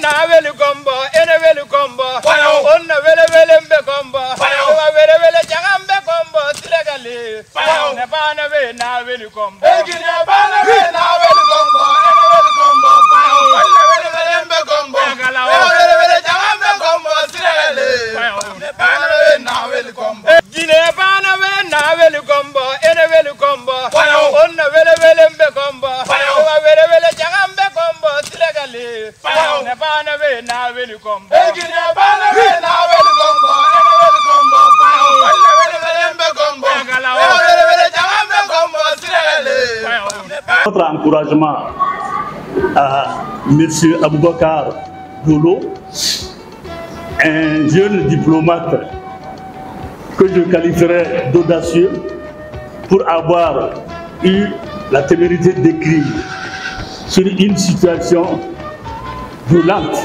na veli combo, ene veli combo. Onna vele vele mbe combo. Wa vele vele jangambe combo tilegali. Ne bana ve na veli combo. Ne bana ve na veli combo, ene veli combo. Onna vele vele mbe combo. Wa vele vele jangambe combo tilegali. Ne bana ve na veli combo. Ne bana ve na veli combo, ene veli combo. Onna vele vele mbe combo. Wa vele vele jangambe combo tilegali. Ne bana ve na veli combo. Ne bana ve na veli combo, ene veli combo. Onna vele vele mbe combo. Wa vele vele jangambe combo tilegali. Notre encouragement à M. Aboubakar Dolo, un jeune diplomate que je qualifierais d'audacieux pour avoir eu la témérité d'écrire sur une situation violente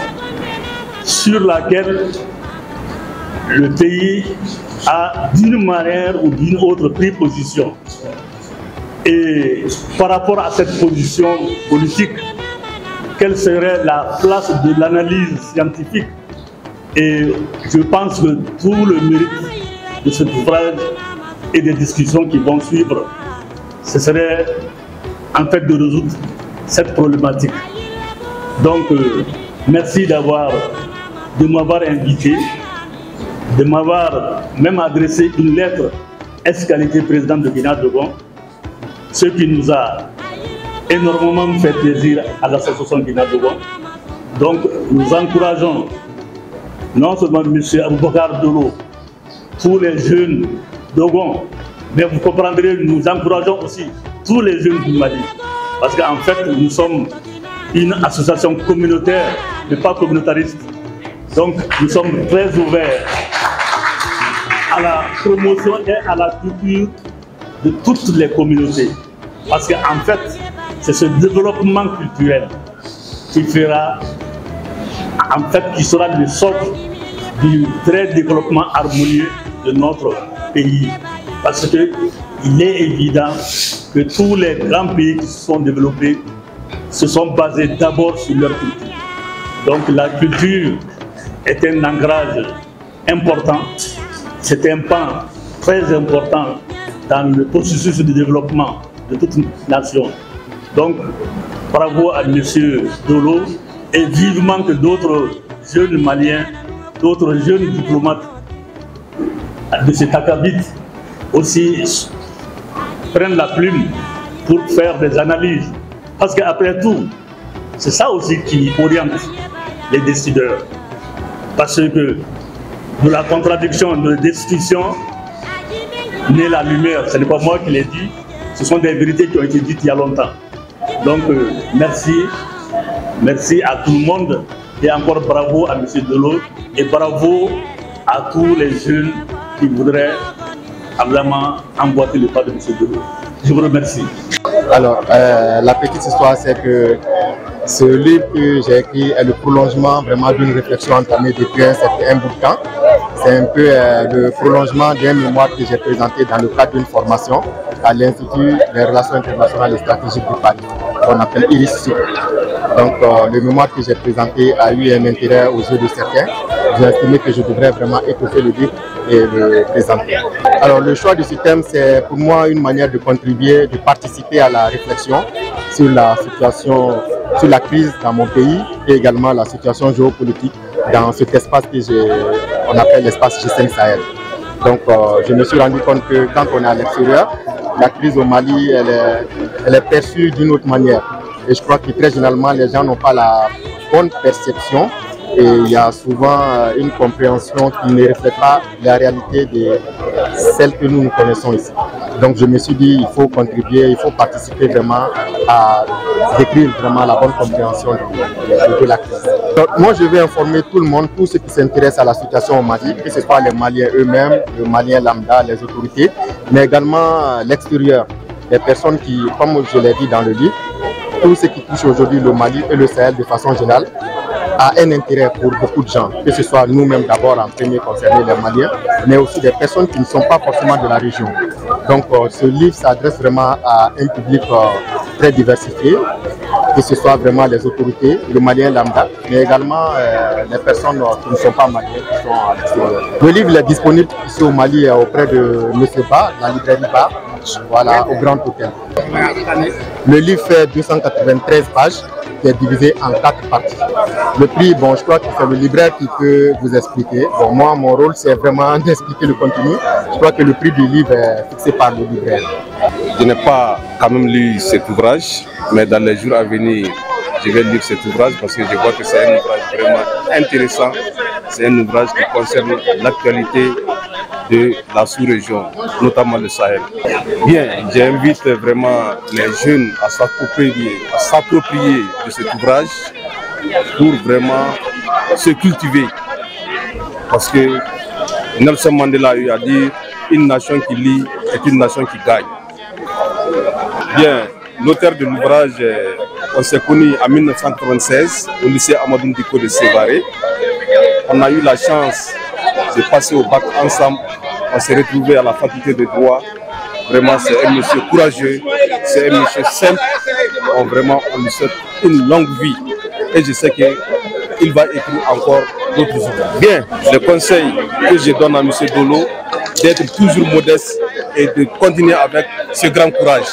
sur laquelle le pays a d'une manière ou d'une autre pris position. Et par rapport à cette position politique, quelle serait la place de l'analyse scientifique? Et je pense que tout le mérite de cet ouvrage et des discussions qui vont suivre, ce serait en fait de résoudre cette problématique. Donc, merci de m'avoir invité, de m'avoir même adressé une lettre ex-qualité président de Guinée-Dogon, ce qui nous a énormément fait plaisir à l'association Guinée-Dogon. Donc, nous encourageons non seulement M. Aboubakar Dolo, tous les jeunes Dogon, mais vous comprendrez, nous encourageons aussi tous les jeunes du Mali. Parce qu'en fait, nous sommes une association communautaire, mais pas communautariste. Donc, nous sommes très ouverts à la promotion et à la culture de toutes les communautés. Parce qu'en fait, c'est ce développement culturel qui fera, en fait, qui sera le socle du très développement harmonieux de notre pays. Parce qu'il est évident que tous les grands pays qui se sont développés se sont basés d'abord sur leur culture. Donc la culture est un ancrage important, c'est un pan très important dans le processus de développement de toute nation. Donc bravo à M. Dolo et vivement que d'autres jeunes Maliens, d'autres jeunes diplomates de cet acabit aussi prennent la plume pour faire des analyses. Parce qu'après tout, c'est ça aussi qui oriente les décideurs. Parce que de la contradiction, de la destruction, naît la lumière. Ce n'est pas moi qui l'ai dit, ce sont des vérités qui ont été dites il y a longtemps. Donc merci, merci à tout le monde et encore bravo à M. Dolo et bravo à tous les jeunes qui voudraient vraiment emboîter le pas de M. Dolo. Je vous remercie. Alors, la petite histoire, c'est que ce livre que j'ai écrit est le prolongement vraiment d'une réflexion entamée depuis un bout de temps. C'est un peu le prolongement d'un mémoire que j'ai présenté dans le cadre d'une formation à l'Institut des Relations Internationales et Stratégiques de Paris, qu'on appelle IRIS. Donc, le mémoire que j'ai présenté a eu un intérêt aux yeux de certains. J'ai estimé que je devrais vraiment étoffer le livre et le présenter. Alors, le choix de ce thème, c'est pour moi une manière de contribuer, de participer à la réflexion sur la situation, sur la crise dans mon pays et également la situation géopolitique dans cet espace qu'on appelle l'espace G5 Sahel. Donc, je me suis rendu compte que quand on est à l'extérieur, la crise au Mali, elle est perçue d'une autre manière. Et je crois que très généralement, les gens n'ont pas la bonne perception et il y a souvent une compréhension qui ne reflète pas la réalité de celle que nous connaissons ici. Donc je me suis dit, il faut contribuer, il faut participer vraiment à décrire vraiment la bonne compréhension de la crise. Donc, moi, je vais informer tout le monde, tous ceux qui s'intéressent à la situation au Mali, que ce soit les Maliens eux-mêmes, les Maliens lambda, les autorités, mais également l'extérieur, les personnes qui, comme je l'ai dit dans le livre, tout ce qui touche aujourd'hui le Mali et le Sahel de façon générale a un intérêt pour beaucoup de gens, que ce soit nous-mêmes d'abord en premier concernés les Maliens, mais aussi des personnes qui ne sont pas forcément de la région. Donc ce livre s'adresse vraiment à un public très diversifié que ce soit vraiment les autorités, le Malien lambda, mais également les personnes qui ne sont pas maliennes, qui sont à l'extérieur. Le livre est disponible ici au Mali auprès de M. Ba, la librairie Ba, voilà, au Grand Hôtel. Le livre fait 293 pages, qui est divisé en 4 parties. Le prix, bon, je crois que c'est le libraire qui peut vous expliquer. Bon, moi, mon rôle, c'est vraiment d'expliquer le contenu. Je crois que le prix du livre est fixé par le libraire. Je n'ai pas quand même lu cet ouvrage, mais dans les jours à venir, je vais lire cet ouvrage parce que je vois que c'est un ouvrage vraiment intéressant. C'est un ouvrage qui concerne l'actualité de la sous-région, notamment le Sahel. Bien, j'invite vraiment les jeunes à s'approprier de cet ouvrage pour vraiment se cultiver. Parce que Nelson Mandela a eu à dire, une nation qui lit est une nation qui gagne. Bien, l'auteur de l'ouvrage, on s'est connu en 1996 au lycée Amadou Diko de Sévaré. On a eu la chance de passer au bac ensemble. On s'est retrouvés à la faculté de droit. Vraiment, c'est un monsieur courageux, c'est un monsieur simple. Vraiment, on lui souhaite une longue vie. Et je sais qu'il va écrire encore d'autres ouvrages. Bien, le conseil que je donne à M. Dolo, d'être toujours modeste et de continuer avec ce grand courage.